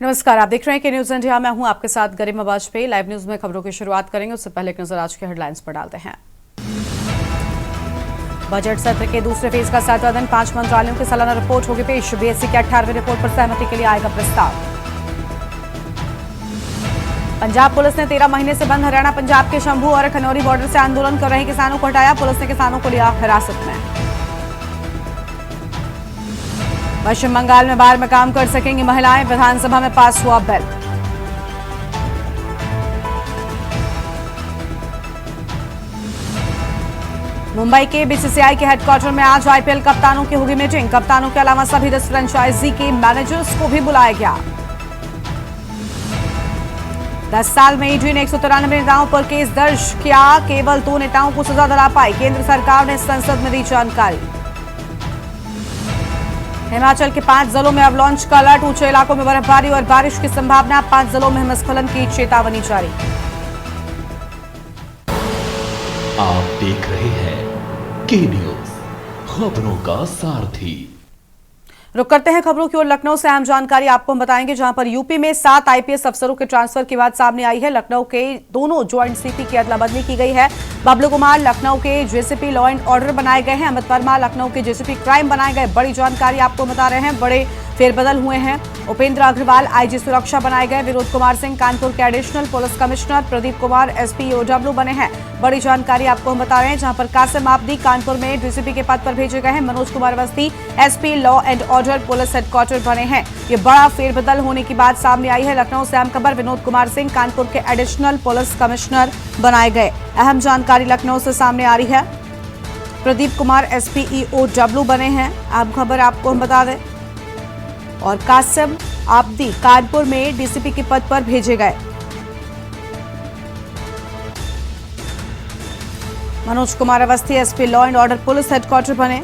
नमस्कार, आप देख रहे हैं कि न्यूज इंडिया। मैं हूं आपके साथ गरिमा वाजपेयी। लाइव न्यूज में खबरों की शुरुआत करेंगे, उससे पहले एक नजर आज के हेडलाइंस पर डालते हैं। बजट सत्र के दूसरे फेज का 7वां दिन, 5 मंत्रालयों की सालाना रिपोर्ट होगी पेश। बीएससी की 18वीं रिपोर्ट पर सहमति के लिए आएगा प्रस्ताव। पंजाब पुलिस ने 13 महीने से बंद हरियाणा पंजाब के शंभू और खनौरी बॉर्डर से आंदोलन कर रहे किसानों को हटाया। पुलिस ने किसानों को लिया हिरासत में। पश्चिम बंगाल में बार में काम कर सकेंगी महिलाएं, विधानसभा में पास हुआ बिल। मुंबई के बीसीसीआई के हेडक्वार्टर में आज आईपीएल कप्तानों की होगी मीटिंग। कप्तानों के अलावा सभी 10 फ्रेंचाइजी के मैनेजर्स को भी बुलाया गया। 10 साल में ईडी ने 193 नेताओं पर केस दर्ज किया, केवल 2 नेताओं को सजा दिला पाई। केंद्र सरकार ने संसद में दी जानकारी। हिमाचल के 5 जिलों में अवलॉन्च का अलर्ट, ऊंचे इलाकों में बर्फबारी और बारिश की संभावना। 5 जिलों में हिमस्खलन की चेतावनी जारी। आप देख रहे हैं के न्यूज, खबरों का सारथी। रुक करते हैं खबरों की ओर। लखनऊ से अहम जानकारी आपको हम बताएंगे, जहां पर यूपी में 7 आईपीएस अफसरों के ट्रांसफर की बात सामने आई है। लखनऊ के दोनों ज्वाइंट सीपी की अदला बदली की गई है। बबलू कुमार लखनऊ के जेसीपी लॉ एंड ऑर्डर बनाए गए हैं। अमित वर्मा लखनऊ के जेसीपी क्राइम बनाए गए। बड़ी जानकारी आपको बता रहे हैं, बड़े फेरबदल हुए हैं। उपेंद्र अग्रवाल आईजी सुरक्षा बनाए गए। विनोद कुमार सिंह कानपुर के additional police commissioner. Pradeep Kumar SP O W बने हैं। बड़ी जानकारी आपको हम बता रहे हैं, जहां पर कासिम आबदी कानपुर में डीसीपी के पद पर भेजे गए हैं। Manoj Kumar Awasthi SP law and order police headquarter बने हैं। ये बड़ा फेरबदल होने की बात सामने आई है। लखनऊ से अहम खबर, विनोद कुमार सिंह कानपुर के एडिशनल पुलिस कमिश्नर बनाए गए। अहम जानकारी लखनऊ से सामने आ रही है। प्रदीप कुमार एसपी ओडब्ल्यू बने हैं। अहम खबर आपको हम बता दें। और कासिम आबदी कानपुर में डीसीपी के पद पर भेजे गए। Manoj Kumar Awasthi SP law and order police headquarter बने।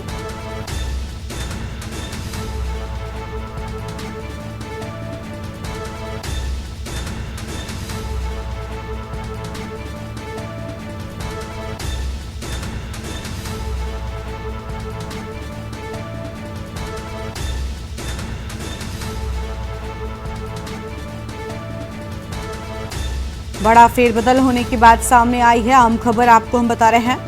बड़ा फेरबदल होने की बात सामने आई है। अहम खबर आपको हम बता रहे हैं।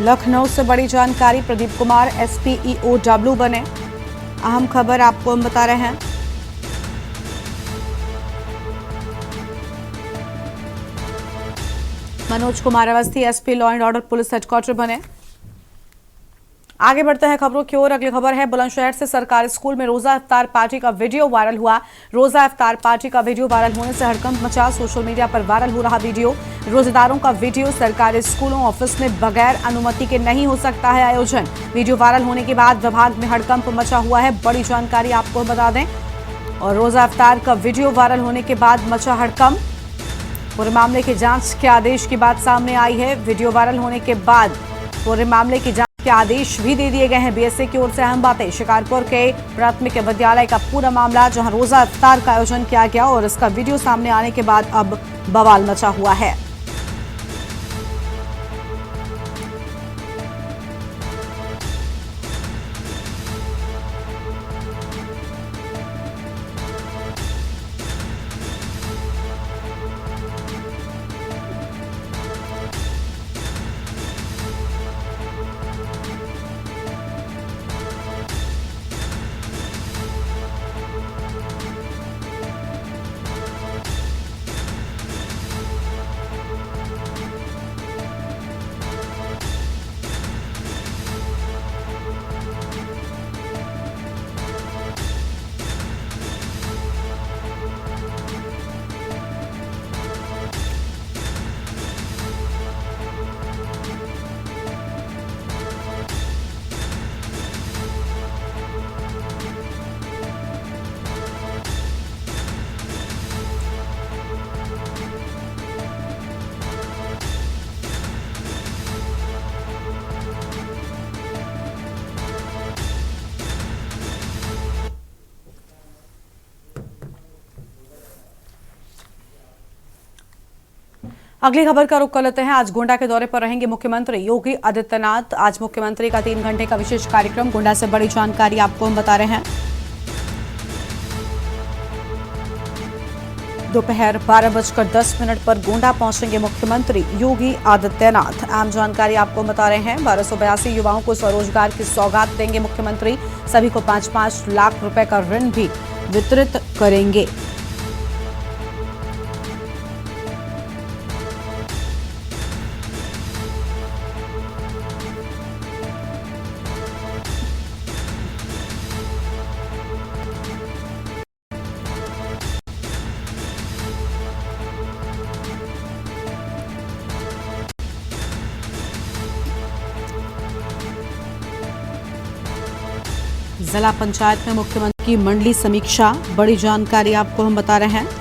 लखनऊ से बड़ी जानकारी, प्रदीप कुमार एसपी ओडब्ल्यू बने। अहम खबर आपको हम बता रहे हैं। Manoj Kumar Awasthi SP law and order police headquarter बने। आगे बढ़ते हैं खबरों की ओर। अगली खबर है, बुलंदशहर से सरकारी स्कूल में रोजा इफ्तार पार्टी का वीडियो वायरल हुआ। रोजा इफ्तार पार्टी का वीडियो वायरल होने से हड़कंप मचा। सोशल मीडिया पर वायरल हो रहा वीडियो, रोजेदारों का वीडियो। सरकारी स्कूलों ऑफिस में बगैर अनुमति के नहीं हो सकता है आयोजन। वीडियो वायरल होने के बाद विभाग में हड़कंप मचा हुआ है। बड़ी जानकारी आपको बता दें। और रोजा इफ्तार का वीडियो वायरल होने के बाद मचा हड़कंप। पूरे मामले की जांच के आदेश की बात सामने आई है। वीडियो वायरल होने के बाद पूरे मामले की जांच के आदेश भी दे दिए गए हैं। बीएसए की ओर से अहम बातें, शिकारपुर के प्राथमिक विद्यालय का पूरा मामला, जहां रोजा इफ्तार का आयोजन किया गया और इसका वीडियो सामने आने के बाद अब बवाल मचा हुआ है। अगली खबर का रुख कर लेते हैं। आज गोंडा के दौरे पर रहेंगे मुख्यमंत्री योगी आदित्यनाथ। आज मुख्यमंत्री का 3 घंटे का विशेष कार्यक्रम। गोंडा से बड़ी जानकारी आपको हम बता रहे हैं। दोपहर 12:10 पर गोंडा पहुंचेंगे मुख्यमंत्री योगी आदित्यनाथ। अहम जानकारी आपको बता रहे हैं। 1282 युवाओं को स्वरोजगार की सौगात देंगे मुख्यमंत्री। सभी को 5-5 लाख रुपए का ऋण भी वितरित करेंगे। जिला पंचायत में मुख्यमंत्री की मंडली समीक्षा। बड़ी जानकारी आपको हम बता रहे हैं।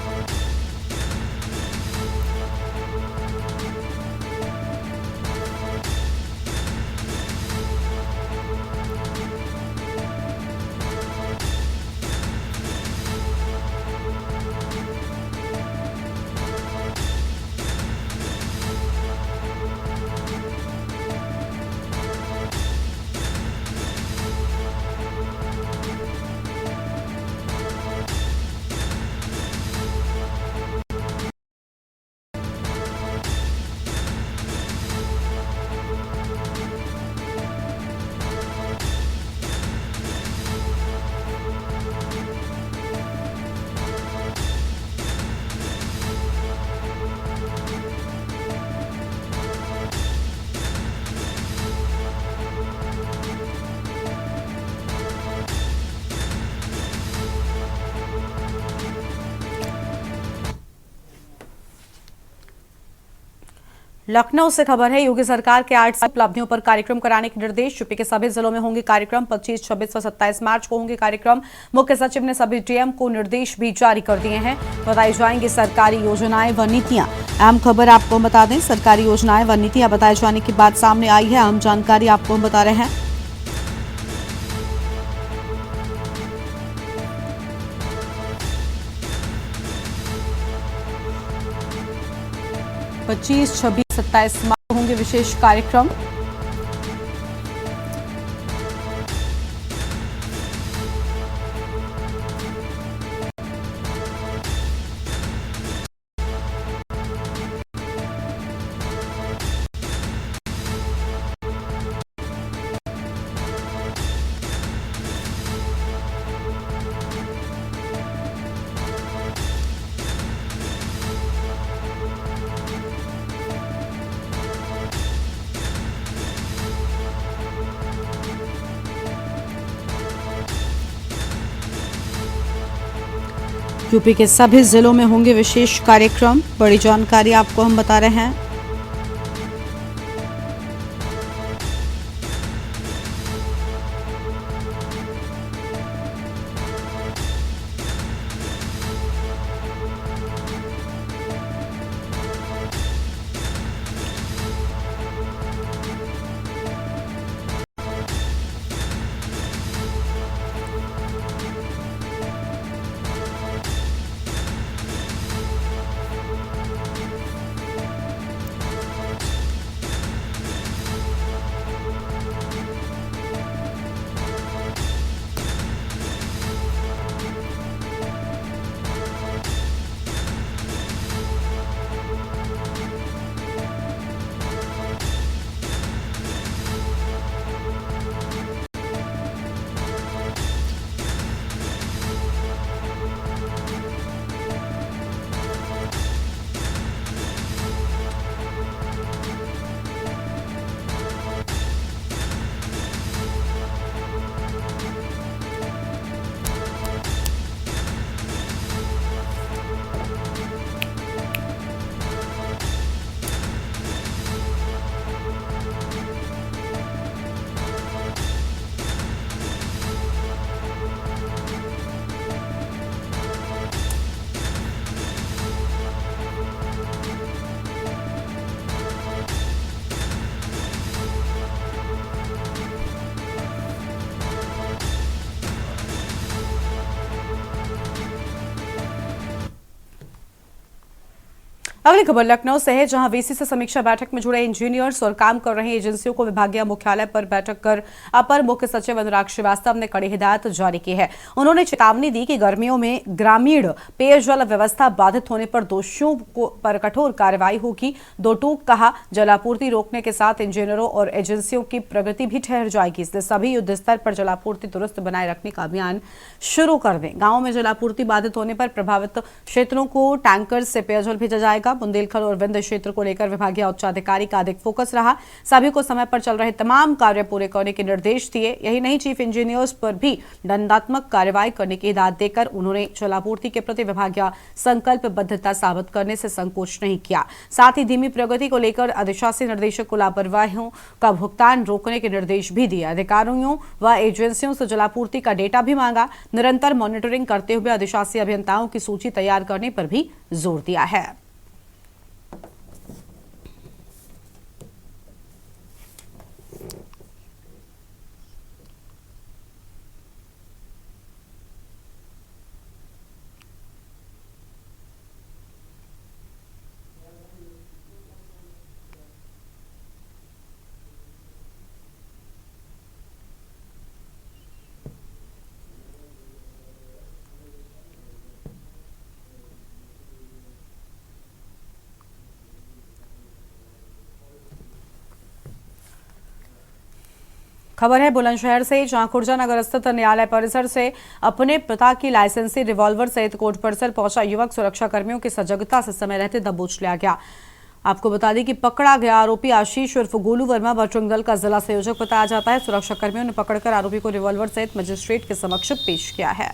लखनऊ से खबर है। योगी सरकार के 8 उपलब्धियों पर कार्यक्रम कराने के निर्देश। यूपी के सभी जिलों में होंगे कार्यक्रम। 25, 26 और 27 मार्च को होंगे कार्यक्रम। मुख्य सचिव ने सभी डीएम को निर्देश भी जारी कर दिए हैं। बताई जाएंगी सरकारी योजनाएं व नीतियां। अहम खबर आपको बता दें। सरकारी योजनाएं व नीतियां बताए जाने की बात सामने आई है। अहम जानकारी आपको बता रहे हैं। पच्चीस, 26, 27 मार्च को होंगे विशेष कार्यक्रम। यूपी के सभी जिलों में होंगे विशेष कार्यक्रम। बड़ी जानकारी आपको हम बता रहे हैं। अगली खबर लखनऊ से है, जहां वीसी से समीक्षा बैठक में जुड़े इंजीनियर्स और काम कर रही एजेंसियों को विभागीय मुख्यालय पर बैठक कर अपर मुख्य सचिव अनुराग श्रीवास्तव ने कड़ी हिदायत जारी की है। उन्होंने चेतावनी दी कि गर्मियों में ग्रामीण पेयजल व्यवस्था बाधित होने पर दोषियों पर कठोर कार्रवाई होगी। दो टूक कहा, जलापूर्ति रोकने के साथ इंजीनियरों और एजेंसियों की प्रगति भी ठहर जाएगी, इसलिए सभी युद्ध स्तर पर जलापूर्ति दुरुस्त बनाए रखने का अभियान शुरू कर दें। गाँव में जलापूर्ति बाधित होने पर प्रभावित क्षेत्रों को टैंकर से पेयजल भेजा जाएगा। बुंदेलखंड और विंध्य क्षेत्र को लेकर विभागीय उच्चाधिकारी का अधिक फोकस रहा। सभी को समय पर चल रहे तमाम कार्य पूरे करने के निर्देश दिए। यही नहीं, चीफ इंजीनियर्स पर भी दंडात्मक कार्रवाई करने की हिदायत देकर उन्होंने जलापूर्ति के प्रति विभागीय संकल्पबद्धता साबित करने से संकोच नहीं किया। साथ ही धीमी प्रगति को लेकर अधिशासी निर्देशक को लापरवाहियों का भुगतान रोकने के निर्देश भी दिए। अधिकारियों व एजेंसियों से जलापूर्ति का डेटा भी मांगा। निरंतर मॉनिटरिंग करते हुए अधिशासी अभियंताओं की सूची तैयार करने पर भी जोर दिया है। खबर है बुलंदशहर से, जहां खुर्जा नगर स्थित न्यायालय परिसर से अपने पिता की लाइसेंसी रिवॉल्वर सहित कोर्ट परिसर पहुंचा युवक सुरक्षा कर्मियों की सजगता से समय रहते दबोच लिया गया। आपको बता दें कि पकड़ा गया आरोपी आशीष उर्फ गोलू वर्मा बजरंग दल का जिला संयोजक बताया जाता है। सुरक्षा कर्मियों ने पकड़कर आरोपी को रिवॉल्वर सहित मजिस्ट्रेट के समक्ष पेश किया है।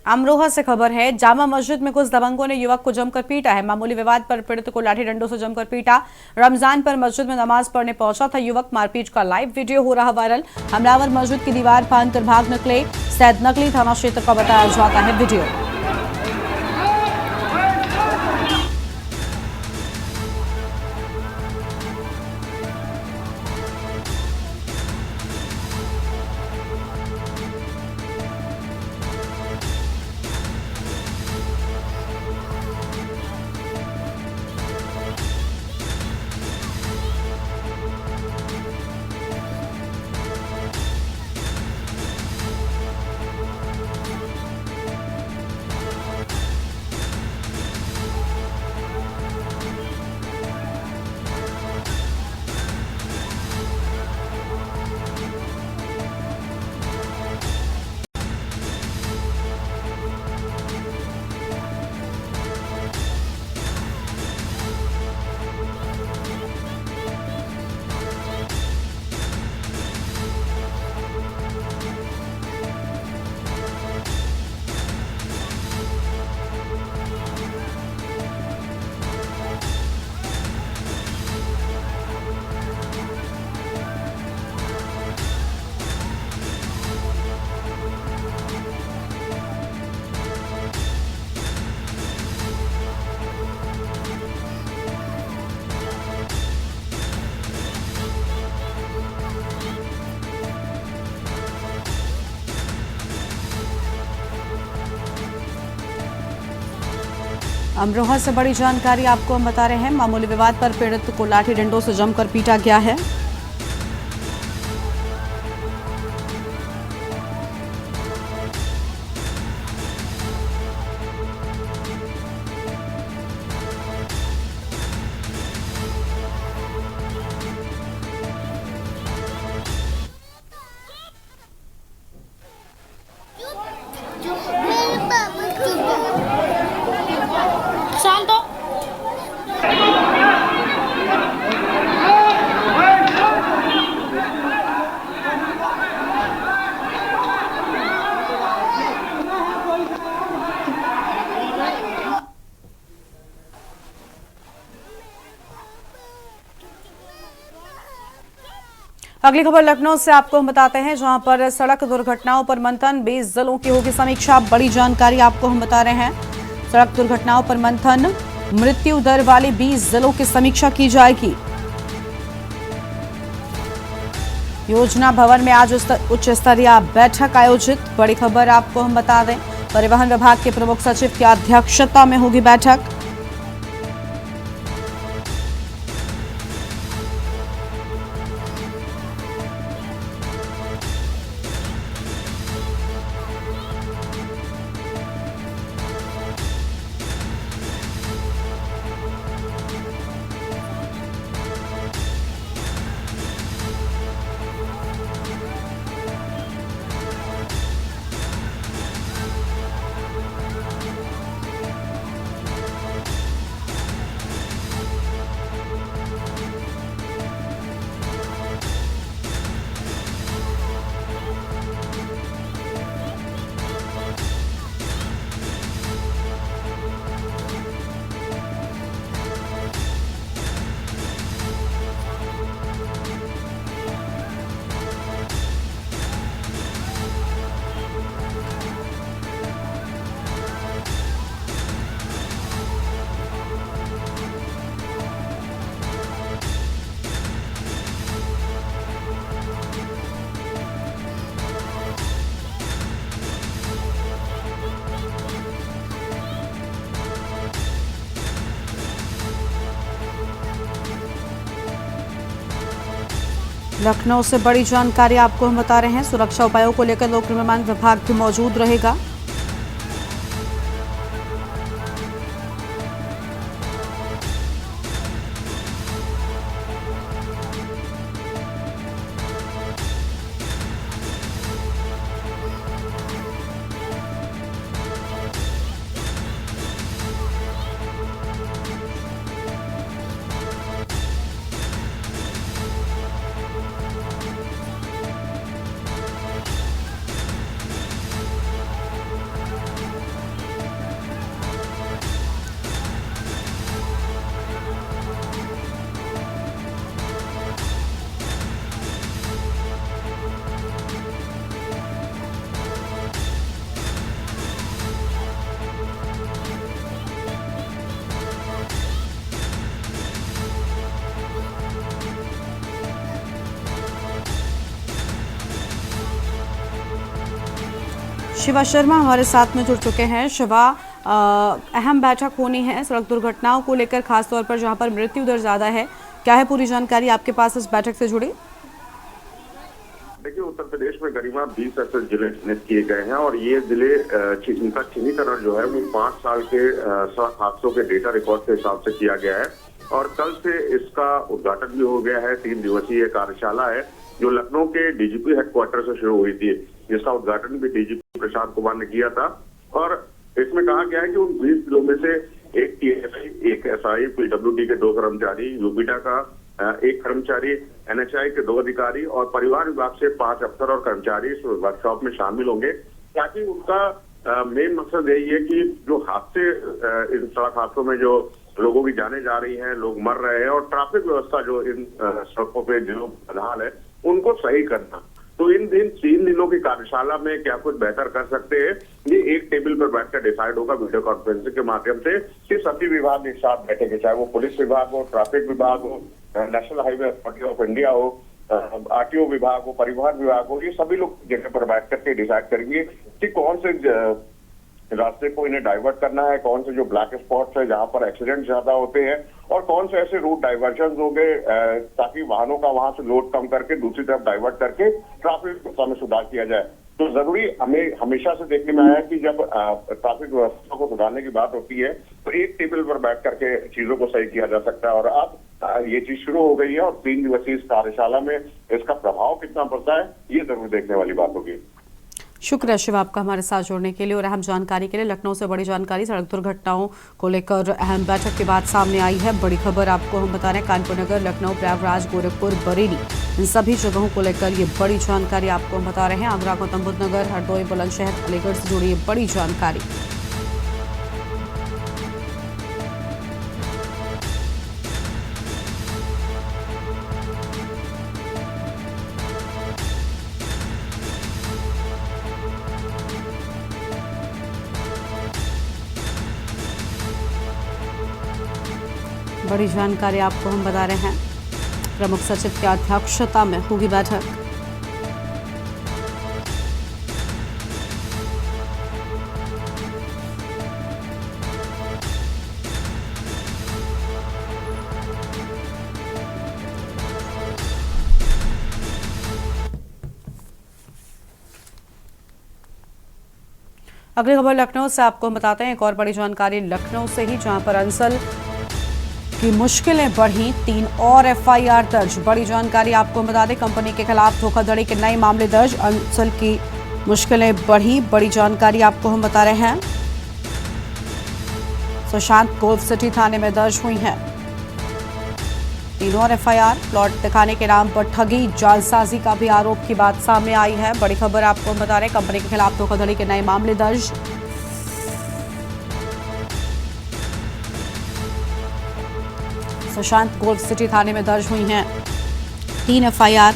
अमरोहा से खबर है, जामा मस्जिद में कुछ दबंगों ने युवक को जमकर पीटा है। मामूली विवाद पर पीड़ित को लाठी डंडों से जमकर पीटा। रमजान पर मस्जिद में नमाज पढ़ने पहुंचा था युवक। मारपीट का लाइव वीडियो हो रहा वायरल। हमलावर मस्जिद की दीवार फांदकर भाग निकले। सैद नकली थाना क्षेत्र का बताया जाता है वीडियो। अमरोहा से बड़ी जानकारी आपको हम बता रहे हैं। मामूली विवाद पर पीड़ित को लाठी डंडों से जमकर पीटा गया है। शांत हो। अगली खबर लखनऊ से आपको हम बताते हैं, जहां पर सड़क दुर्घटनाओं पर मंथन, 20 जिलों की होगी समीक्षा। बड़ी जानकारी आपको हम बता रहे हैं, सड़क दुर्घटनाओं पर मंथन, मृत्यु दर वाले 20 जिलों की समीक्षा की जाएगी। योजना भवन में आज उच्च स्तरीय बैठक आयोजित। बड़ी खबर आपको हम बता दें, परिवहन विभाग के प्रमुख सचिव की अध्यक्षता में होगी बैठक। लखनऊ से बड़ी जानकारी आपको हम बता रहे हैं, सुरक्षा उपायों को लेकर लोक निर्माण विभाग भी मौजूद रहेगा। शिवा शर्मा हमारे साथ में जुड़ चुके हैं। शिवा, अहम बैठक होनी है सड़क दुर्घटनाओं को लेकर, खासतौर पर जहां पर मृत्यु दर ज्यादा है। क्या है पूरी जानकारी आपके पास इस बैठक से जुड़ी? देखिए, उत्तर प्रदेश में गरिमा 20 ऐसे जिले चिन्हित किए गए हैं और ये जिले इनका चिन्हीकरण जो है वो 5 साल के सड़क हादसों के डेटा रिकॉर्ड के हिसाब से किया गया है और कल से इसका उद्घाटन भी हो गया है। 3 दिवसीय कार्यशाला है जो लखनऊ के डीजीपी हेडक्वार्टर से शुरू हुई थी, जिसका उद्घाटन भी डीजीपी प्रशांत कुमार ने किया था। और इसमें कहा गया है कि उन 20 जिलों में से एक टीएसआई, एक एसआई, पीडब्ल्यूडी के 2 कर्मचारी, यूपीटा का 1 कर्मचारी, एनएचआई के 2 अधिकारी और परिवहन विभाग से 5 अफसर और कर्मचारी इस वर्कशॉप में शामिल होंगे, ताकि उनका मेन मकसद यही है कि जो हादसे, इन सड़क हादसों में जो लोगों की जाने जा रही हैं, लोग मर रहे हैं और ट्रैफिक व्यवस्था जो इन सड़कों पे जो बदहाल है उनको सही करना। तो इन 3 दिनों की कार्यशाला में क्या कुछ बेहतर कर सकते हैं, ये एक टेबल पर बैठकर डिसाइड होगा वीडियो कॉन्फ्रेंसिंग के माध्यम से कि सभी विभाग एक साथ बैठेंगे, चाहे वो पुलिस विभाग हो, ट्रैफिक विभाग हो, national highway authority of India हो, आरटीओ विभाग हो, परिवहन विभाग हो। ये सभी लोग जगह पर बैठ करके डिसाइड करेंगे कि कौन से रास्ते को इन्हें डाइवर्ट करना है, कौन से जो ब्लैक स्पॉट्स है जहां पर एक्सीडेंट ज्यादा होते हैं और कौन से ऐसे रूट डाइवर्जन होंगे ताकि वाहनों का वहां से लोड कम करके दूसरी तरफ डाइवर्ट करके ट्रैफिक व्यवस्था में सुधार किया जाए। तो जरूरी हमें हमेशा से देखने में आया कि जब ट्रैफिक व्यवस्था को सुधारने की बात होती है तो एक टेबल पर बैठ करके चीजों को सही किया जा सकता है। और अब ये चीज शुरू हो गई है और 3 दिवसीय इस कार्यशाला में इसका प्रभाव कितना पड़ता है ये जरूर देखने वाली बात होगी। शुक्रिया शिव आपका हमारे साथ जुड़ने के लिए और अहम जानकारी के लिए। लखनऊ से बड़ी जानकारी, सड़क दुर्घटनाओं को लेकर अहम बैठक के बाद सामने आई है। बड़ी खबर आपको हम बता रहे हैं, कानपुर नगर, लखनऊ, प्रयागराज, गोरखपुर, बरेली, इन सभी जगहों को लेकर ये बड़ी जानकारी आपको हम बता रहे हैं। आगरा, गौतम बुद्ध नगर, हरदोई, बुलंदशहर, अलीगढ़ से जुड़ी ये बड़ी जानकारी। बड़ी जानकारी आपको हम बता रहे हैं। प्रमुख सचिव की अध्यक्षता में होगी बैठक। अगली खबर लखनऊ से आपको हम बताते हैं। एक और बड़ी जानकारी लखनऊ से ही, जहां पर अंसल की मुश्किलें बढ़ी, 3 और एफआईआर दर्ज। बड़ी जानकारी आपको हम बता दें, कंपनी के खिलाफ धोखाधड़ी के नए मामले दर्ज। अंसल की मुश्किलें बढ़ी, बड़ी जानकारी आपको हम बता रहे हैं। सुशांत गोल्फ सिटी थाने में दर्ज हुई है 3 और एफआईआर। प्लॉट दिखाने के नाम पर ठगी, जालसाजी का भी आरोप की बात सामने आई है। बड़ी खबर आपको हम बता रहे हैं, कंपनी के खिलाफ धोखाधड़ी के नए मामले दर्ज। सुशांत गोल्फ सिटी थाने में दर्ज हुई हैं 3 एफआईआर।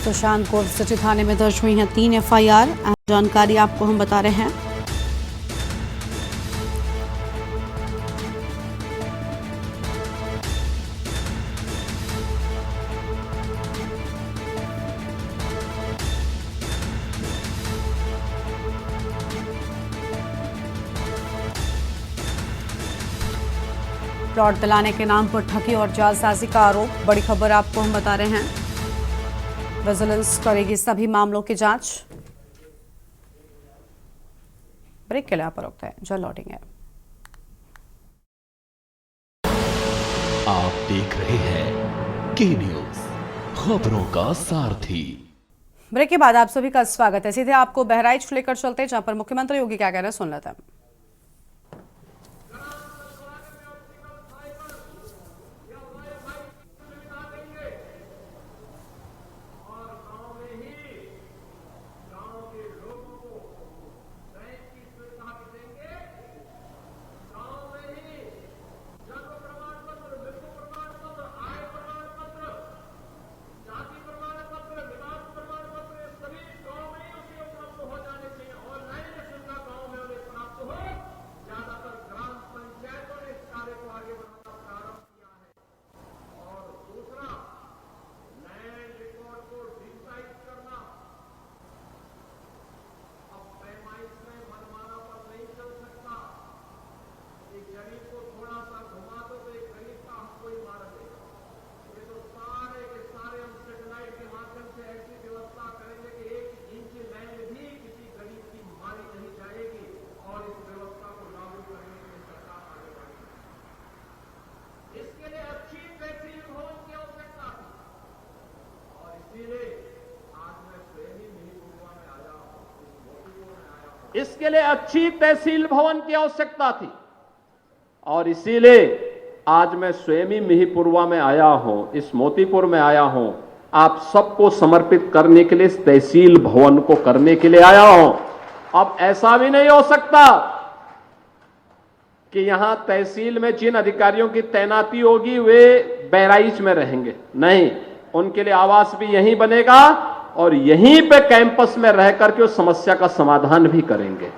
सुशांत गोल्फ सिटी थाने में दर्ज हुई हैं 3 एफआईआर। जानकारी आपको हम बता रहे हैं। प्लॉट दिलाने के नाम पर ठगी और जालसाजी का आरोप। बड़ी खबर आपको हम बता रहे हैं। विजिलेंस करेगी सभी मामलों की जांच। ब्रेक के लिए आप रुकते हैं, जल्द लौटेंगे। आप देख रहे हैं के न्यूज, खबरों का सारथी। ब्रेक के बाद आप सभी का स्वागत है। सीधे आपको बहराइच लेकर चलते हैं, जहां पर मुख्यमंत्री योगी क्या कह रहे हैं, सुन लेते हैं। इसके लिए अच्छी तहसील भवन की आवश्यकता थी और इसीलिए आज मैं स्वयं ही मिहीपुरवा में आया हूं, इस मोतीपुर में आया हूं, आप सबको समर्पित करने के लिए, इस तहसील भवन को करने के लिए आया हूं। अब ऐसा भी नहीं हो सकता कि यहां तहसील में जिन अधिकारियों की तैनाती होगी वे बहराइच में रहेंगे, नहीं, उनके लिए आवास भी यहीं बनेगा और यहीं पे कैंपस में रह करके उस समस्या का समाधान भी करेंगे।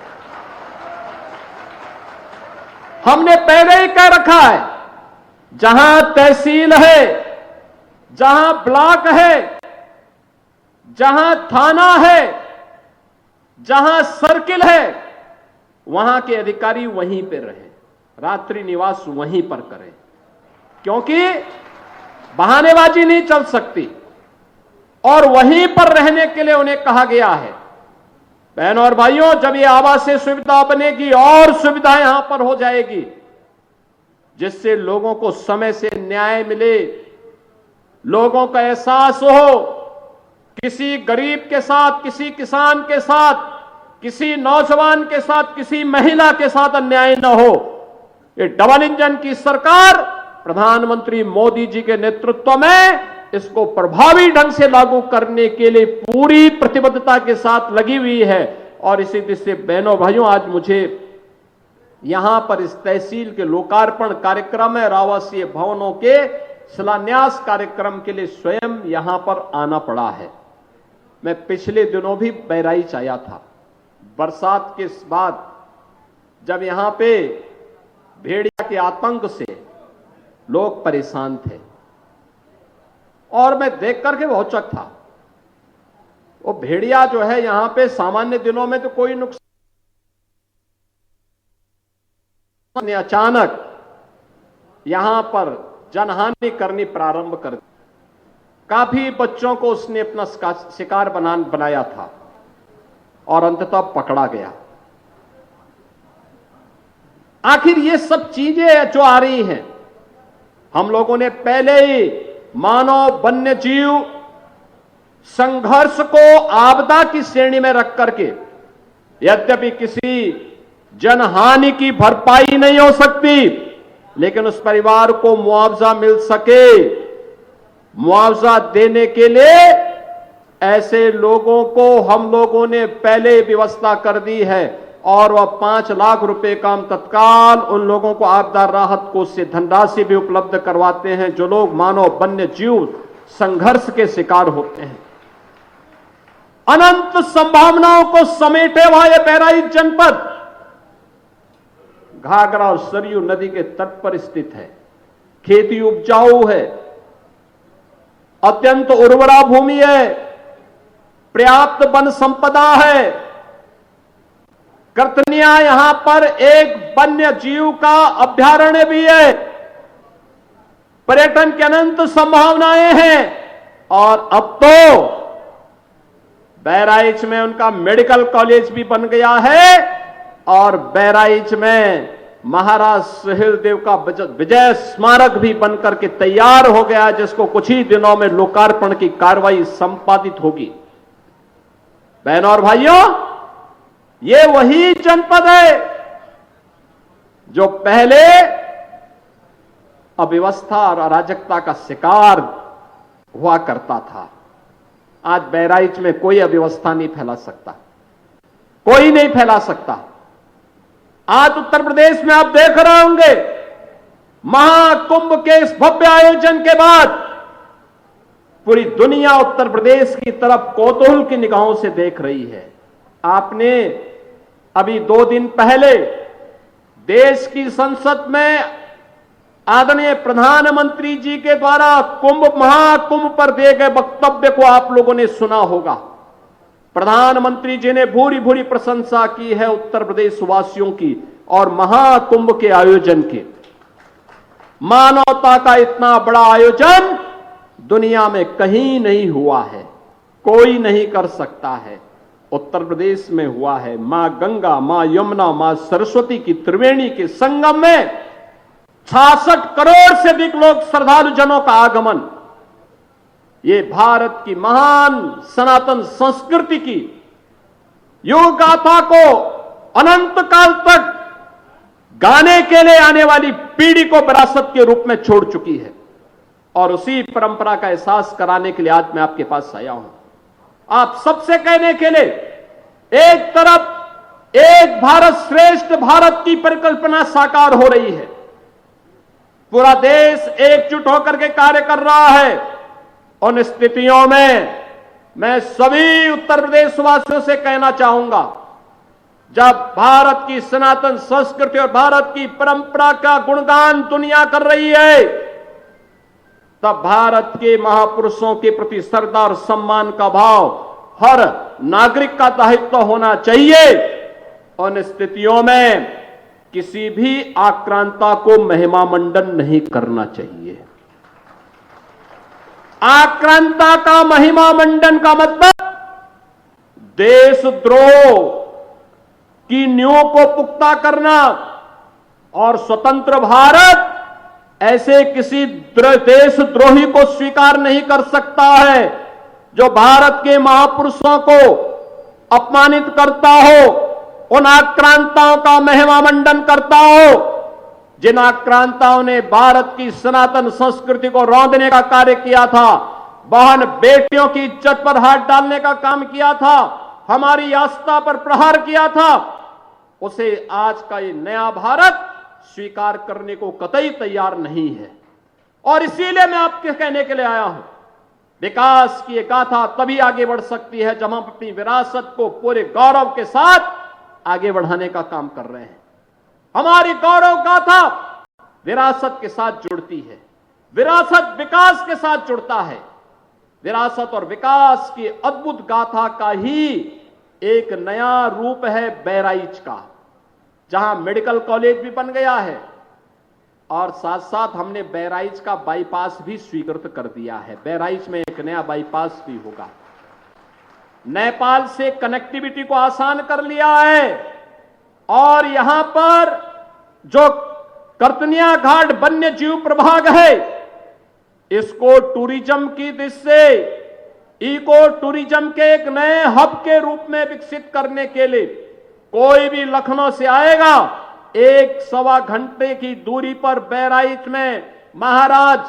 हमने पहले ही कह रखा है, जहां तहसील है, जहां ब्लॉक है, जहां थाना है, जहां सर्किल है, वहां के अधिकारी वहीं पे रहे, रात्रि निवास वहीं पर करें, क्योंकि बहानेबाजी नहीं चल सकती और वहीं पर रहने के लिए उन्हें कहा गया है। बहनों और भाइयों, जब ये आवासीय सुविधा बनेगी और सुविधा यहां पर हो जाएगी, जिससे लोगों को समय से न्याय मिले, लोगों का एहसास हो, किसी गरीब के साथ, किसी किसान के साथ, किसी नौजवान के साथ, किसी महिला के साथ अन्याय न हो। ये डबल इंजन की सरकार प्रधानमंत्री मोदी जी के नेतृत्व में इसको प्रभावी ढंग से लागू करने के लिए पूरी प्रतिबद्धता के साथ लगी हुई है। और इसी दृष्टि से बहनों भाइयों, आज मुझे यहां पर इस तहसील के लोकार्पण कार्यक्रम में आवासीय भवनों के शिलान्यास कार्यक्रम के लिए स्वयं यहां पर आना पड़ा है। मैं पिछले दिनों भी बहराइच आया था, बरसात के बाद, जब यहां पे भेड़िया के आतंक से लोग परेशान थे और मैं देख करके बहुत चौंका था। वो भेड़िया जो है यहां पे सामान्य दिनों में तो कोई नुकसान, अचानक यहां पर जनहानि करनी प्रारंभ कर दी। काफी बच्चों को उसने अपना शिकार बनाया था और अंततः पकड़ा गया। आखिर ये सब चीजें जो आ रही हैं, हम लोगों ने पहले ही मानव वन्य जीव संघर्ष को आपदा की श्रेणी में रख करके, यद्यपि किसी जनहानि की भरपाई नहीं हो सकती, लेकिन उस परिवार को मुआवजा मिल सके, मुआवजा देने के लिए ऐसे लोगों को हम लोगों ने पहले व्यवस्था कर दी है और वह 5 लाख रुपए का हम तत्काल उन लोगों को आपदा राहत कोष से धनराशि भी उपलब्ध करवाते हैं जो लोग मानव वन्य जीव संघर्ष के शिकार होते हैं। अनंत संभावनाओं को समेटे हुआ यह बहराइच जनपद घाघरा और सरयू नदी के तट पर स्थित है। खेती उपजाऊ है, अत्यंत उर्वरा भूमि है, पर्याप्त वन संपदा है। कर्तनिया यहां पर एक वन्य जीव का अभ्यारण्य भी है, पर्यटन की अनंत संभावनाएं हैं और अब तो बहराइच में उनका मेडिकल कॉलेज भी बन गया है और बहराइच में महाराज सुहेलदेव का विजय स्मारक भी बनकर के तैयार हो गया, जिसको कुछ ही दिनों में लोकार्पण की कार्रवाई संपादित होगी। बहनों और भाइयों, ये वही जनपद है जो पहले अव्यवस्था और अराजकता का शिकार हुआ करता था। आज बहराइच में कोई अव्यवस्था नहीं फैला सकता, कोई नहीं फैला सकता। आज उत्तर प्रदेश में आप देख रहे होंगे, महाकुंभ के इस भव्य आयोजन के बाद पूरी दुनिया उत्तर प्रदेश की तरफ कौतूहल की निगाहों से देख रही है। आपने अभी 2 दिन पहले देश की संसद में आदरणीय प्रधानमंत्री जी के द्वारा महाकुंभ पर दिए गए वक्तव्य को आप लोगों ने सुना होगा। प्रधानमंत्री जी ने भूरी भूरी प्रशंसा की है उत्तर प्रदेश वासियों की और महाकुंभ के आयोजन की। मानवता का इतना बड़ा आयोजन दुनिया में कहीं नहीं हुआ है, कोई नहीं कर सकता है। उत्तर प्रदेश में हुआ है। मां गंगा, मां यमुना, मां सरस्वती की त्रिवेणी के संगम में 66 करोड़ से अधिक लोग श्रद्धालु जनों का आगमन। ये भारत की महान सनातन संस्कृति की युग गाथा को अनंत काल तक गाने के लिए आने वाली पीढ़ी को विरासत के रूप में छोड़ चुकी है। और उसी परंपरा का एहसास कराने के लिए आज मैं आपके पास आया हूं। आप सबसे कहने के लिए, एक तरफ एक भारत श्रेष्ठ भारत की परिकल्पना साकार हो रही है, पूरा देश एकजुट होकर के कार्य कर रहा है। उन स्थितियों में मैं सभी उत्तर प्रदेश वासियों से कहना चाहूंगा, जब भारत की सनातन संस्कृति और भारत की परंपरा का गुणगान दुनिया कर रही है, तब भारत के महापुरुषों के प्रति श्रद्धा और सम्मान का भाव हर नागरिक का दायित्व होना चाहिए। उन स्थितियों में किसी भी आक्रांता को महिमा मंडन नहीं करना चाहिए। आक्रांता का महिमा मंडन का मतलब देशद्रोह की नींव को पुख्ता करना, और स्वतंत्र भारत ऐसे किसी देशद्रोही को स्वीकार नहीं कर सकता है जो भारत के महापुरुषों को अपमानित करता हो, उन आक्रांताओं का महिमा मंडन करता हो, जिन आक्रांताओं ने भारत की सनातन संस्कृति को रौंदने का कार्य किया था, बहन बेटियों की इज्जत पर हाथ डालने का काम किया था, हमारी आस्था पर प्रहार किया था, उसे आज का ये नया भारत स्वीकार करने को कतई तैयार नहीं है। और इसीलिए मैं आपके कहने के लिए आया हूं, विकास की एक गाथा तभी आगे बढ़ सकती है जब हम अपनी विरासत को पूरे गौरव के साथ आगे बढ़ाने का काम कर रहे हैं। हमारी गौरव गाथा विरासत के साथ जुड़ती है, विरासत विकास के साथ जुड़ता है। विरासत और विकास की अद्भुत गाथा का ही एक नया रूप है बहराइच का, जहां मेडिकल कॉलेज भी बन गया है और साथ साथ हमने बहराइच का बाईपास भी स्वीकृत कर दिया है। बहराइच में एक नया बाईपास भी होगा। नेपाल से कनेक्टिविटी को आसान कर लिया है और यहां पर जो कर्तनिया घाट वन्य जीव प्रभाग है, इसको टूरिज्म की दृष्टि से इको टूरिज्म के एक नए हब के रूप में विकसित करने के लिए कोई भी लखनऊ से आएगा, 1-1.25 घंटे की दूरी पर बहराइच में महाराज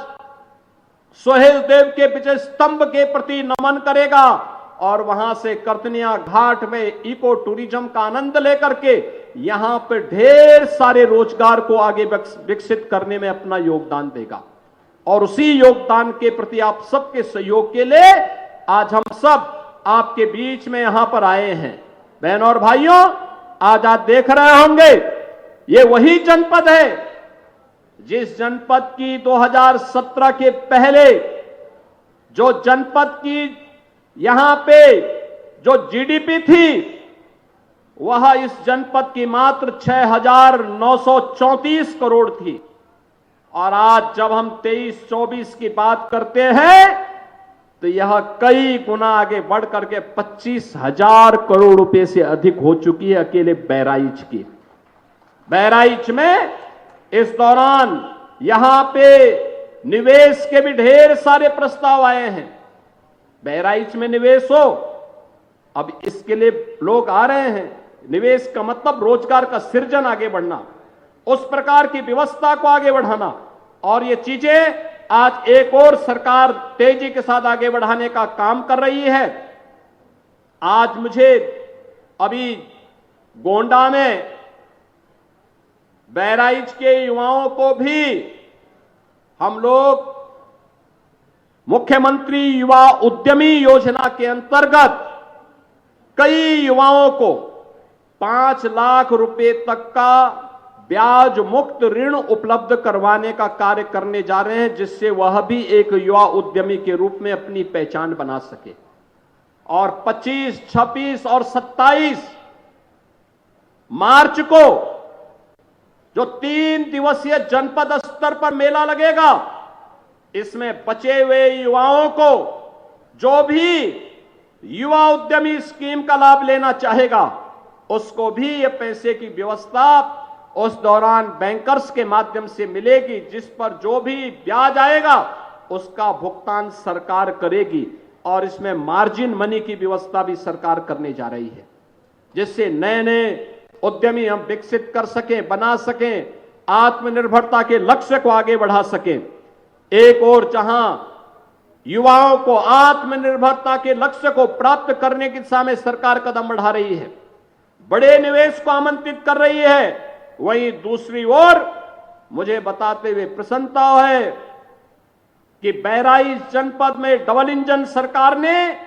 सोहेल देव के विजय स्तंभ के प्रति नमन करेगा और वहां से कर्तनिया घाट में इको टूरिज्म का आनंद लेकर के यहां पर ढेर सारे रोजगार को आगे विकसित करने में अपना योगदान देगा। और उसी योगदान के प्रति आप सबके सहयोग के लिए आज हम सब आपके बीच में यहां पर आए हैं। बहनों और भाइयों, आज आप देख रहे होंगे, ये वही जनपद है जिस जनपद की 2017 के पहले जो जनपद की यहां पे जो जीडीपी थी, वह इस जनपद की मात्र 6,934 करोड़ थी। और आज जब हम 23-24 की बात करते हैं तो यह कई गुना आगे बढ़ करके 25,000 करोड़ रुपए से अधिक हो चुकी है अकेले बहराइच की। बहराइच में इस दौरान यहां पे निवेश के भी ढेर सारे प्रस्ताव आए हैं। बहराइच में निवेश हो, अब इसके लिए लोग आ रहे हैं। निवेश का मतलब रोजगार का सृजन आगे बढ़ना, उस प्रकार की व्यवस्था को आगे बढ़ाना, और ये चीजें आज एक और सरकार तेजी के साथ आगे बढ़ाने का काम कर रही है। आज मुझे अभी गोंडा में बहराइच के युवाओं को भी हम लोग मुख्यमंत्री युवा उद्यमी योजना के अंतर्गत कई युवाओं को 5 लाख रुपए तक का ब्याज मुक्त ऋण उपलब्ध करवाने का कार्य करने जा रहे हैं, जिससे वह भी एक युवा उद्यमी के रूप में अपनी पहचान बना सके। और 25, 26 और 27 मार्च को जो 3 दिवसीय जनपद स्तर पर मेला लगेगा, इसमें बचे हुए युवाओं को जो भी युवा उद्यमी स्कीम का लाभ लेना चाहेगा, उसको भी ये पैसे की व्यवस्था उस दौरान बैंकर्स के माध्यम से मिलेगी, जिस पर जो भी ब्याज आएगा उसका भुगतान सरकार करेगी। और इसमें मार्जिन मनी की व्यवस्था भी सरकार करने जा रही है, जिससे नए नए उद्यमी हम विकसित कर सकें, बना सकें, आत्मनिर्भरता के लक्ष्य को आगे बढ़ा सकें। एक और जहां युवाओं को आत्मनिर्भरता के लक्ष्य को प्राप्त करने की दिशा में सरकार कदम बढ़ा रही है, बड़े निवेश को आमंत्रित कर रही है, वहीं दूसरी ओर मुझे बताते हुए प्रसन्नता है कि बहराइच जनपद में डबल इंजन सरकार ने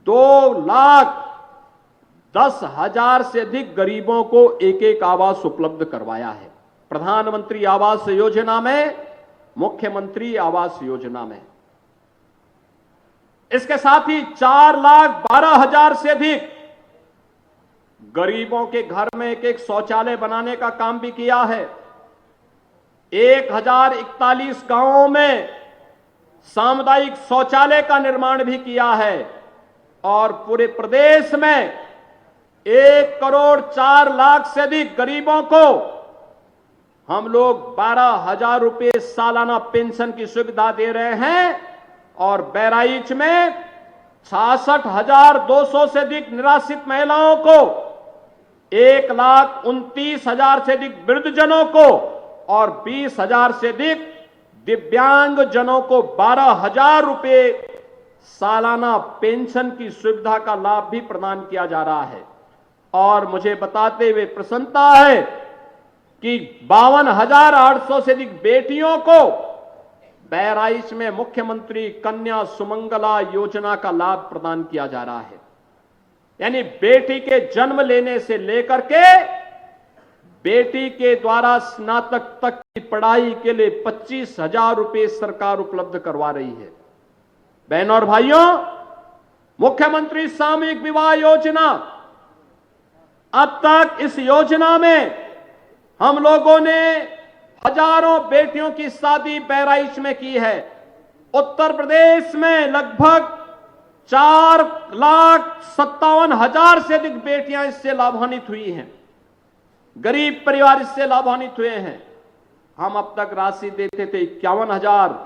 2,10,000 से अधिक गरीबों को एक एक आवास उपलब्ध करवाया है। प्रधानमंत्री आवास योजना में, मुख्यमंत्री आवास योजना में। इसके साथ ही 4,12,000 से अधिक गरीबों के घर में एक एक शौचालय बनाने का काम भी किया है। 1,041 गांवों में सामुदायिक शौचालय का निर्माण भी किया है और पूरे प्रदेश में 1,04,00,000 से अधिक गरीबों को हम लोग 12,000 रुपए सालाना पेंशन की सुविधा दे रहे हैं और बहराइच में 66,200 से अधिक निराश्रित महिलाओं को, 1,29,000 से अधिक वृद्धजनों को और 20,000 से अधिक दिव्यांग जनों को 12,000 रुपए सालाना पेंशन की सुविधा का लाभ भी प्रदान किया जा रहा है। और मुझे बताते हुए प्रसन्नता है कि 52,800 से अधिक बेटियों को बहराइच में मुख्यमंत्री कन्या सुमंगला योजना का लाभ प्रदान किया जा रहा है। यानी बेटी के जन्म लेने से लेकर के बेटी के द्वारा स्नातक तक की पढ़ाई के लिए 25,000 रुपए सरकार उपलब्ध करवा रही है। बहनों और भाइयों, मुख्यमंत्री सामूहिक विवाह योजना, अब तक इस योजना में हम लोगों ने हजारों बेटियों की शादी बहराइच में की है। उत्तर प्रदेश में लगभग 4,57,000 से अधिक बेटियां इससे लाभान्वित हुई हैं। गरीब परिवार इससे लाभान्वित हुए हैं। हम अब तक राशि देते थे 51,000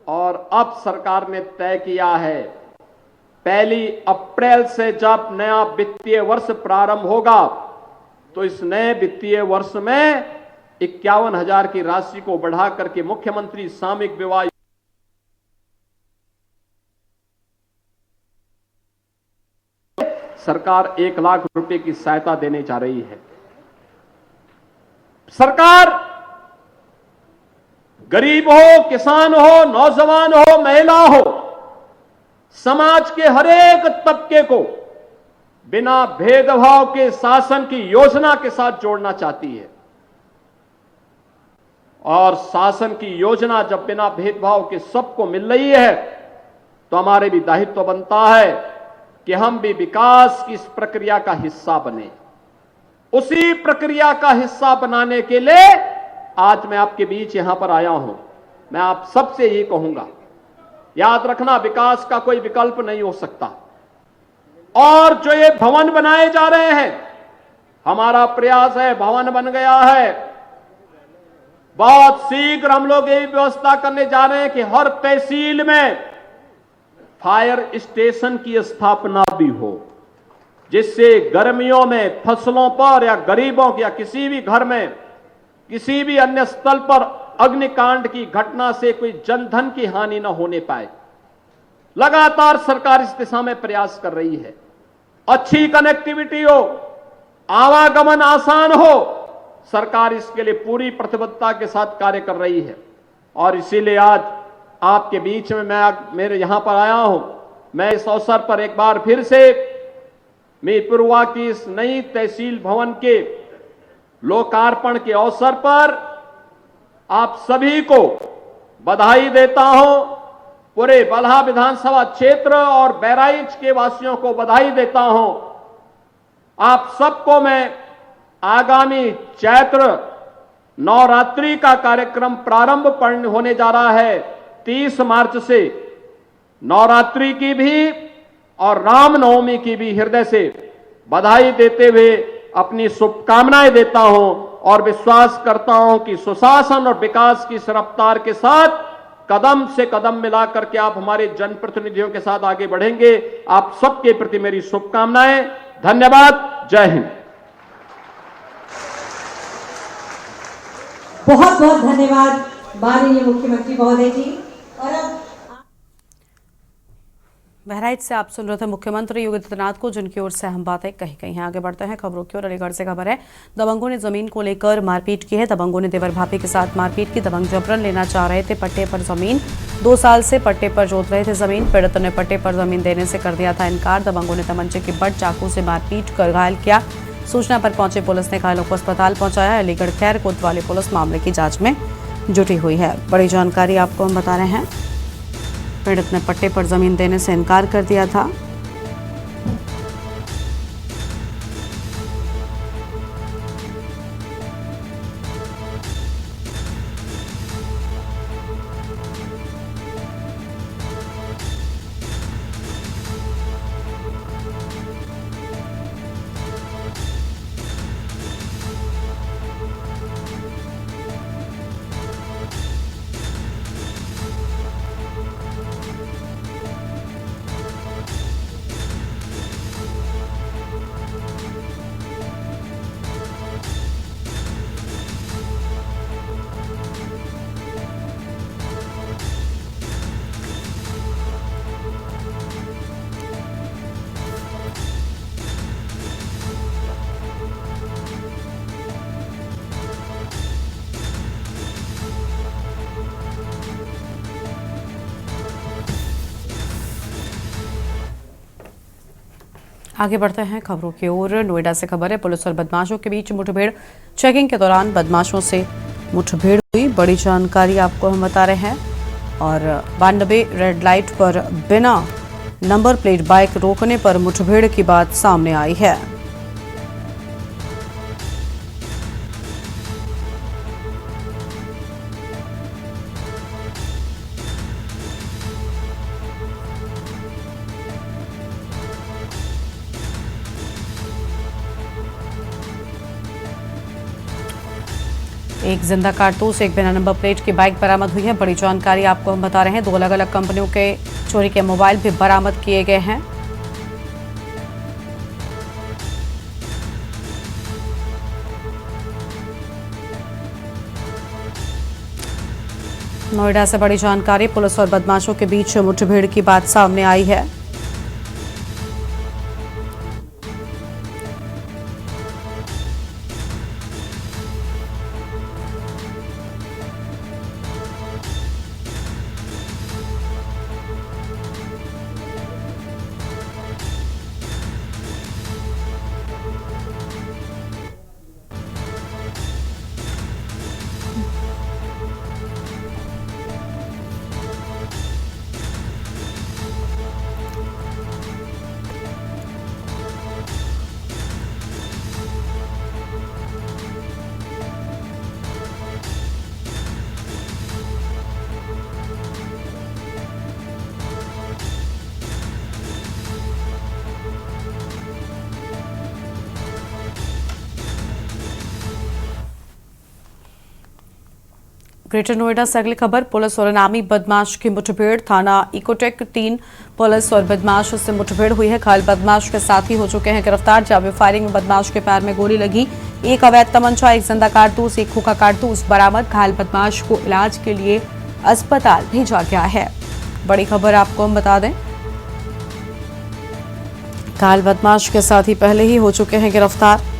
और अब सरकार ने तय किया है 1 अप्रैल से जब नया वित्तीय वर्ष प्रारंभ होगा तो इस नए वित्तीय वर्ष में 51,000 की राशि को बढ़ा करके मुख्यमंत्री सामूहिक विवाह सरकार 1 लाख रुपए की सहायता देने जा रही है। सरकार गरीब हो, किसान हो, नौजवान हो, महिला हो, समाज के हर एक तबके को बिना भेदभाव के शासन की योजना के साथ जोड़ना चाहती है। और शासन की योजना जब बिना भेदभाव के सबको मिल रही है तो हमारे भी दायित्व बनता है कि हम भी विकास की इस प्रक्रिया का हिस्सा बने। उसी प्रक्रिया का हिस्सा बनाने के लिए आज मैं आपके बीच यहां पर आया हूं। मैं आप सबसे ये कहूंगा, याद रखना विकास का कोई विकल्प नहीं हो सकता। और जो ये भवन बनाए जा रहे हैं, हमारा प्रयास है, भवन बन गया है, बहुत शीघ्र हम लोग यही व्यवस्था करने जा रहे हैं कि हर तहसील में फायर स्टेशन की स्थापना भी हो, जिससे गर्मियों में फसलों पर या गरीबों या किसी भी घर में किसी भी अन्य स्थल पर अग्निकांड की घटना से कोई जनधन की हानि न होने पाए। लगातार सरकार इस दिशा में प्रयास कर रही है। अच्छी कनेक्टिविटी हो, आवागमन आसान हो, सरकार इसके लिए पूरी प्रतिबद्धता के साथ कार्य कर रही है। और इसीलिए आज आपके बीच में मैं मेरे यहां पर आया हूं। मैं इस अवसर पर एक बार फिर से मीरपुरवा की इस नई तहसील भवन के लोकार्पण के अवसर पर आप सभी को बधाई देता हूं। पूरे बलहा विधानसभा क्षेत्र और बहराइच के वासियों को बधाई देता हूं। आप सबको मैं आगामी चैत्र नवरात्रि का कार्यक्रम प्रारंभ होने जा रहा है 30 मार्च से, नवरात्रि की भी और रामनवमी की भी हृदय से बधाई देते हुए अपनी शुभकामनाएं देता हूं और विश्वास करता हूं कि सुशासन और विकास की इस रफ्तार के साथ कदम से कदम मिलाकर के आप हमारे जनप्रतिनिधियों के साथ आगे बढ़ेंगे। आप सबके प्रति मेरी शुभकामनाएं। धन्यवाद। जय हिंद। बहुत बहुत धन्यवाद माननीय मुख्यमंत्री महोदय जी। और अब बहराइच से आप सुन रहे थे मुख्यमंत्री योगी आदित्यनाथ को, जिनकी ओर से हम बातें कही गई हैं। आगे बढ़ते हैं खबरों की ओर। अलीगढ़ से खबर है, दबंगों ने जमीन को लेकर मारपीट की है। दबंगों ने देवर भाभी के साथ मारपीट की। दबंग जबरन लेना चाह रहे थे पट्टे पर जमीन। 2 साल से पट्टे पर जोत रहे थे जमीन। पीड़ित ने पट्टे पर जमीन देने से कर दिया था इनकार। दबंगों ने तमंचे के बट चाकू से मारपीट कर घायल किया। सूचना पर पहुंची पुलिस ने घायलों को अस्पताल पहुंचाया। अलीगढ़ खैर कोतवाली पुलिस मामले की जांच में जुटी हुई है। बड़ी जानकारी आपको हम बता रहे हैं, पीड़ित ने पट्टे पर जमीन देने से इनकार कर दिया था। आगे बढ़ते हैं खबरों की ओर। नोएडा से खबर है, पुलिस और बदमाशों के बीच मुठभेड़। चेकिंग के दौरान बदमाशों से मुठभेड़ हुई। बड़ी जानकारी आपको हम बता रहे हैं। और 92 रेड लाइट पर बिना नंबर प्लेट बाइक रोकने पर मुठभेड़ की बात सामने आई है। एक जिंदा कारतूस, एक बिना नंबर प्लेट की बाइक बरामद हुई है। बड़ी जानकारी आपको हम बता रहे हैं। 2 अलग अलग कंपनियों के चोरी के मोबाइल भी बरामद किए गए हैं। नोएडा से बड़ी जानकारी, पुलिस और बदमाशों के बीच मुठभेड़ की बात सामने आई है। ग्रेटर नोएडा से अगली खबर, पुलिस और इनामी बदमाश की मुठभेड़। थाना इकोटेक 3 पुलिस और बदमाश से मुठभेड़ हुई है। घायल बदमाश के साथी हो चुके हैं गिरफ्तार। जावे फायरिंग में बदमाश के पैर में गोली लगी। एक अवैध तमंचा, एक जिंदा कारतूस, एक खोखा कारतूस बरामद। घायल बदमाश को इलाज के लिए अस्पताल भेजा गया है। बड़ी खबर आपको हम बता दें, घायल बदमाश के साथी पहले ही हो चुके हैं गिरफ्तार।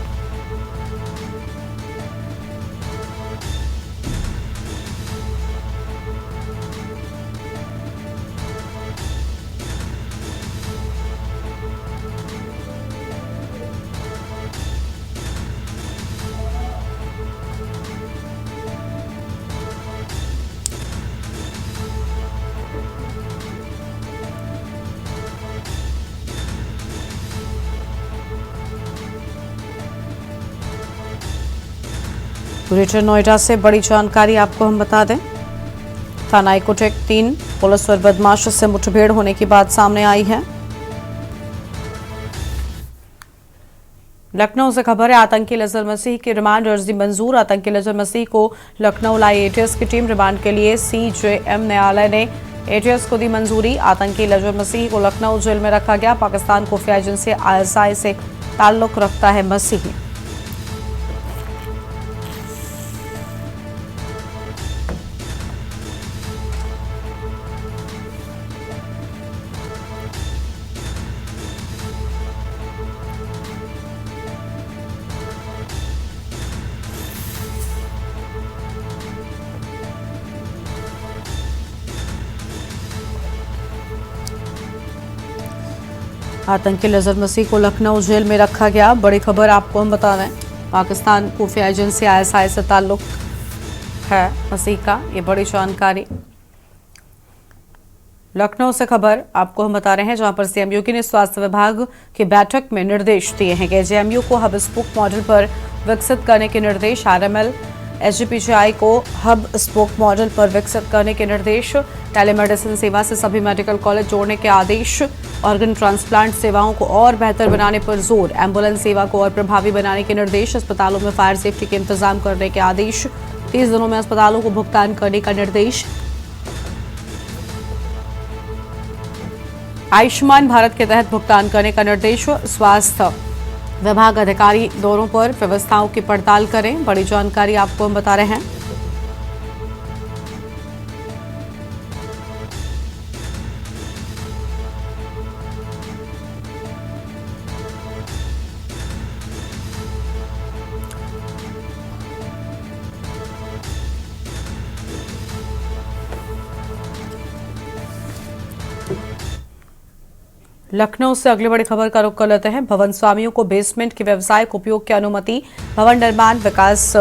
ग्रेटर नोएडा से बड़ी जानकारी आपको हम बता दें, थाना इकोटेक 3 पुलिस और बदमाश से मुठभेड़ होने की बात सामने आई है। लखनऊ से खबर है, आतंकी अजहर मसीह की रिमांड अर्जी मंजूर। आतंकी अजहर मसीह को लखनऊ लाई एटीएस की टीम। रिमांड के लिए सीजेएम न्यायालय ने एटीएस को दी मंजूरी। आतंकी अजहर मसीह को लखनऊ जेल में रखा गया। पाकिस्तान खुफिया एजेंसी आईएसआई से ताल्लुक रखता है मसीह। आतंकी अजहर मसीह को लखनऊ जेल में रखा गया। बड़ी खबर आपको हम बता रहे हैं, पाकिस्तान खुफिया एजेंसी ISI से ताल्लुक है मसीह का, ये बड़ी जानकारी। लखनऊ से खबर आपको हम बता रहे हैं, जहां पर CM योगी ने स्वास्थ्य विभाग की बैठक में निर्देश दिए हैं कि JMU को हब स्पोक मॉडल पर विकसित करने के निर्देश। RML SGPCI को हब स्पोक मॉडल पर विकसित करने के निर्देश। टेलीमेडिसिन सेवा से सभी मेडिकल कॉलेज जोड़ने के आदेश। ऑर्गन ट्रांसप्लांट सेवाओं को और बेहतर बनाने पर जोर। एम्बुलेंस सेवा को और प्रभावी बनाने के निर्देश। अस्पतालों में फायर सेफ्टी के इंतजाम करने के आदेश। 30 दिनों में अस्पतालों को भुगतान करने का निर्देश। आयुष्मान भारत के तहत भुगतान करने का निर्देश। स्वास्थ्य विभाग अधिकारी दौरों पर व्यवस्थाओं की पड़ताल करें। बड़ी जानकारी आपको हम बता रहे हैं। लखनऊ से अगली बड़ी खबर का रुख कर लेते हैं। भवन स्वामियों को बेसमेंट के व्यावसायिक उपयोग की अनुमति। भवन निर्माण विकास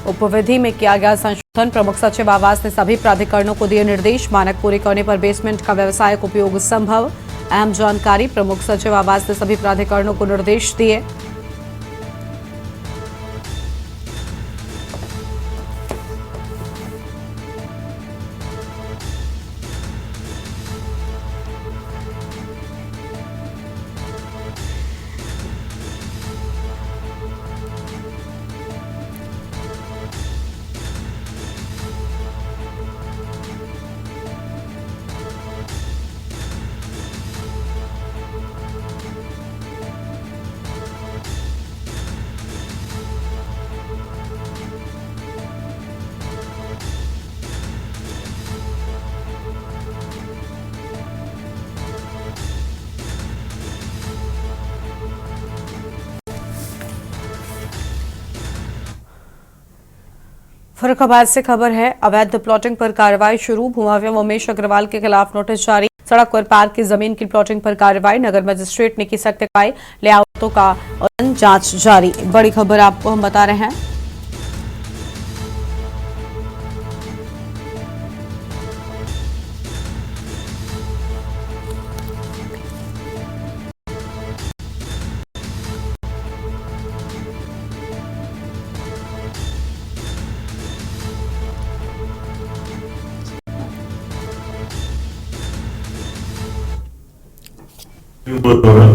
उपविधि में किया गया संशोधन। प्रमुख सचिव आवास ने सभी प्राधिकरणों को दिए निर्देश। मानक पूरे करने पर बेसमेंट का व्यावसायिक उपयोग संभव। अहम जानकारी, प्रमुख सचिव आवास ने सभी प्राधिकरणों को निर्देश दिए। फर्रुखाबाद से खबर है, अवैध प्लॉटिंग पर कार्रवाई शुरू। भूमाफिया उमेश अग्रवाल के खिलाफ नोटिस जारी। सड़क पर पार्क की जमीन की प्लॉटिंग पर कार्रवाई। नगर मजिस्ट्रेट ने की सख्त कार्रवाई। लेआउटों का जांच जारी। बड़ी खबर आपको हम बता रहे हैं।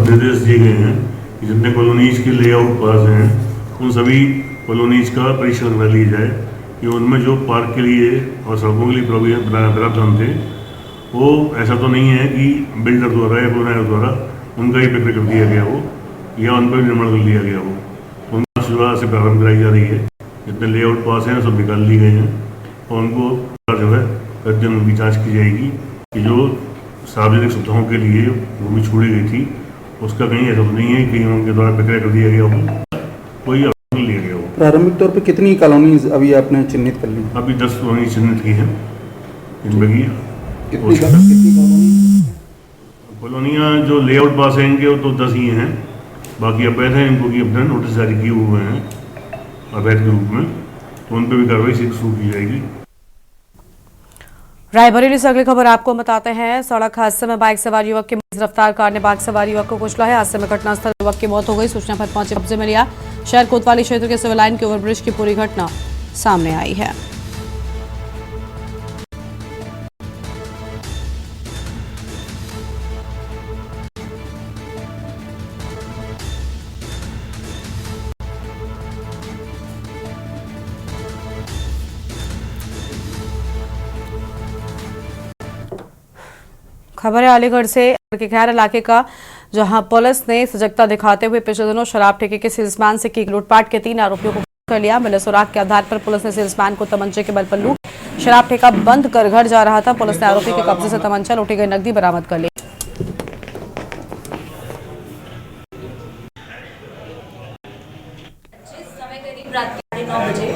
निर्देश दिए गए हैं कि जितने कॉलोनीज के लेआउट पास हैं उन सभी कॉलोनीज का परीक्षण करा लिया जाए कि उनमें जो पार्क के लिए और सड़कों के लिए प्रावधान थे वो ऐसा तो नहीं है कि बिल्डर द्वारा या प्लानर द्वारा उनका ही पेपर कर दिया गया हो या उन पर निर्माण कर लिया गया हो। उनका शुरुआत से प्रारंभ कराई जा रही है। जितने लेआउट पास हैं सब निकाल लिए गए हैं और उनको जो है प्रतिदिन उनकी जाँच की जाएगी कि जो सार्वजनिक सुविधाओं के लिए भूमि छोड़ी गई थी उसका कहीं ऐसा तो नहीं है कि उनके द्वारा प्रक्रिया कर दिया गया हो, कोई अवसर लिया गया हो। प्रारंभिक तौर पे कितनी कॉलोनी अभी आपने चिन्हित कर ली? अभी 10 कॉलोनी चिन्हित की हैं। इनमें कितनी कॉलोनियाँ जो लेआउट पास आएंगे वो तो 10 ही हैं, बाकी अवैध हैं, इनको की अपने नोटिस जारी किए हुए हैं अवैध के रूप में, तो उन पर भी कार्रवाई शुरू की जाएगी। रायबरेली से अगली खबर आपको बताते हैं। सड़क हादसे में बाइक सवार युवक की तेज रफ्तार कार ने बाइक सवार युवक को कुचला है। हादसे में घटनास्थल युवक की मौत हो गई। सूचना पर पहुंचे कब्जे में लिया। शहर कोतवाली क्षेत्र के सिविल लाइन के ओवरब्रिज की पूरी घटना सामने आई है। खबर है अलीगढ़ से के खैर इलाके का, जहां पुलिस ने सजगता दिखाते हुए पिछले दिनों शराब ठेके के सेल्समैन से की लूटपाट के 3 आरोपियों को कर लिया। मिले सुराग के आधार पर पुलिस ने सेल्समैन को तमंचे के बल पर लूट। शराब ठेका बंद कर घर जा रहा था। पुलिस ने आरोपी के कब्जे से तमंचा, लूटी गई नकदी बरामद कर ली। रात के 9:30 बजे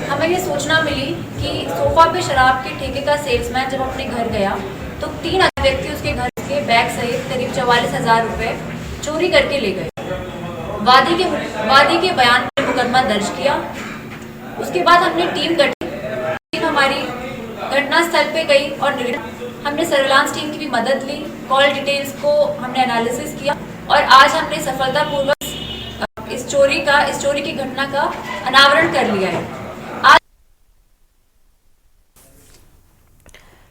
हमें ये सूचना मिली कि सोफा पे शराब के ठेके का सेल्समैन जब अपने घर गया तो 3 व्यक्ति उसके घर के बैग सहित करीब 44,000 रुपए चोरी करके ले गए। वादी के बयान पर मुकदमा दर्ज किया। उसके बाद हमने टीम गठित, हमारी घटनास्थल पे गई और हमने सर्विलांस टीम की भी मदद ली। कॉल डिटेल्स को हमने एनालिसिस किया और आज हमने सफलतापूर्वक इस चोरी की घटना का अनावरण कर लिया है।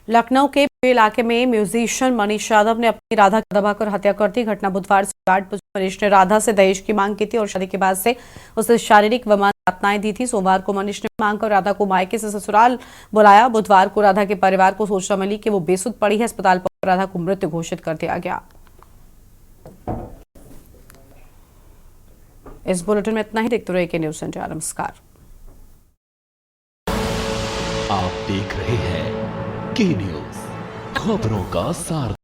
लखनऊ के इलाके में म्यूजिशियन मनीष यादव ने अपनी राधा को दबाकर हत्या कर दी। घटना बुधवार से गार्ड मनीष ने राधा से दहेज की मांग की थी और शादी के बाद से उसे शारीरिक व मानसिक यातनाएं दी थी। सोमवार को मनीष ने मांग कर राधा को मायके से ससुराल बुलाया। बुधवार को राधा के परिवार को सूचना मिली कि वो बेसुध पड़ी है। अस्पताल पर राधा को मृत घोषित कर दिया गया। इस बुलेटिन में इतना ही। देखते रहिए न्यूज़ इंडिया। नमस्कार। आप देख रहे हैं के न्यूज़, खबरों का सार।